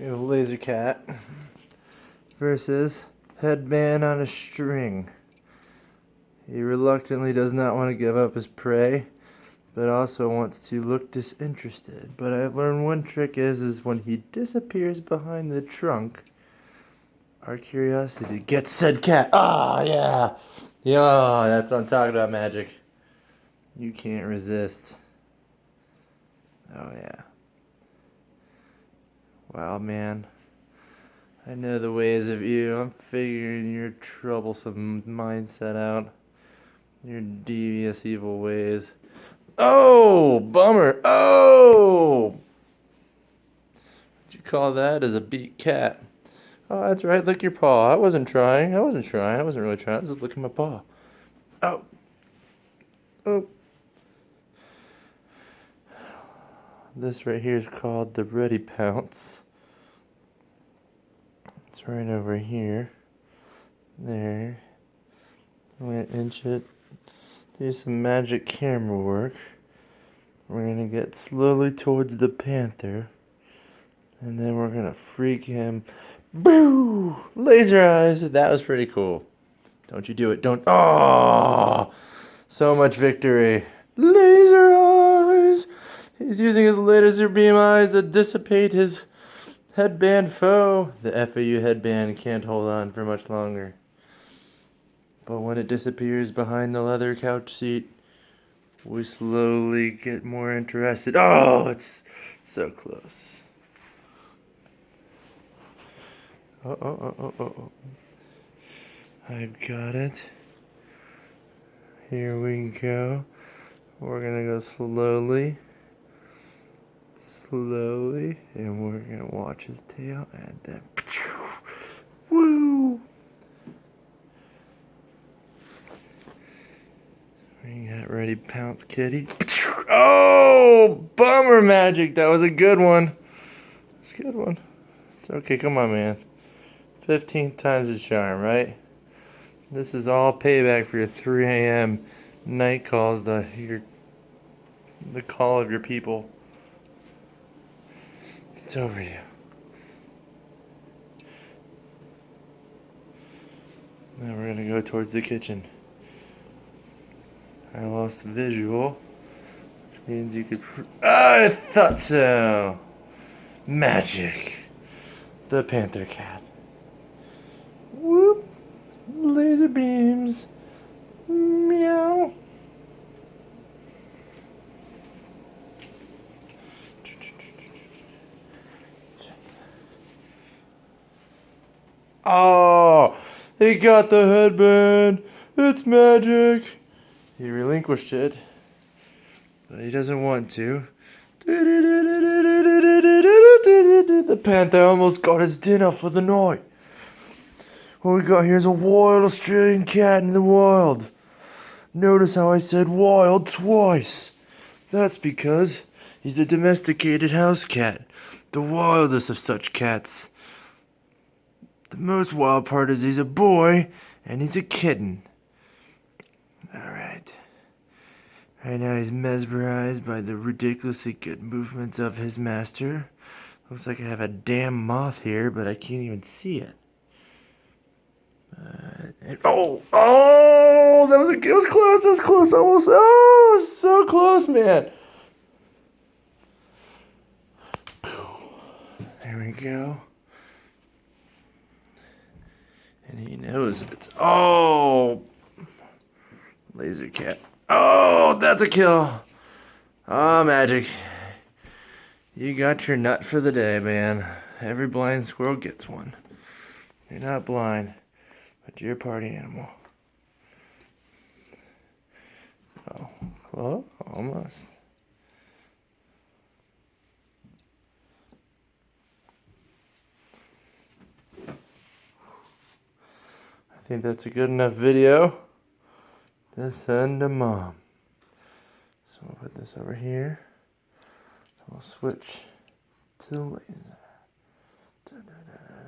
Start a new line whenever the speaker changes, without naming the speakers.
A laser cat versus headband on a string. He reluctantly does not want to give up his prey, but also wants to look disinterested. But I've learned one trick is when he disappears behind the trunk, our curiosity gets said cat. Ah, yeah. Yeah, that's what I'm talking about, Magic. You can't resist. Oh, yeah. Wow, man. I know the ways of you. I'm figuring your troublesome mindset out. Your devious, evil ways. Oh, bummer. Oh! What you call that is a beat cat. Oh, that's right. Lick your paw. I wasn't trying. I wasn't really trying. I was just licking my paw. Oh. Oh. This right here is called the Ready Pounce. It's right over here. There. I'm going to inch it. Do some magic camera work. We're going to get slowly towards the panther. And then we're going to freak him. Boo! Laser eyes. That was pretty cool. Don't you do it. Don't. Oh! So much victory. Laser eyes! He's using his laser beam eyes to dissipate his headband foe. The FAU headband can't hold on for much longer. But when it disappears behind the leather couch seat, we slowly get more interested. Oh, it's so close. Oh. I've got it. Here we go. We're gonna go slowly, and we're gonna watch his tail, and then, woo! We got Ready Pounce Kitty. Oh, bummer, Magic. That was a good one. It's a good one. It's okay. Come on, man. 15th time's a charm, right? This is all payback for your 3 a.m. night calls, the call of your people. It's over you. Now we're gonna go towards the kitchen. I lost the visual, which means you could. I thought so. Magic. The panther cat. Whoop. Laser beams. Meow. Oh, he got the headband. It's Magic. He relinquished it, but he doesn't want to. The panther almost got his dinner for the night. What we got here is a wild Australian cat in the wild. Notice how I said wild twice. That's because he's a domesticated house cat, the wildest of such cats. The most wild part is he's a boy and he's a kitten. Alright. Right now he's mesmerized by the ridiculously good movements of his master. Looks like I have a damn moth here, but I can't even see it. It was close, almost. Oh, so close, man. There we go. And he knows it's, laser cat. Oh, that's a kill. Oh, Magic. You got your nut for the day, man. Every blind squirrel gets one. You're not blind, but you're a party animal. Oh, well, almost. I think that's a good enough video to send to Mom. So we'll put this over here. So we'll switch to the laser. Da, da, da.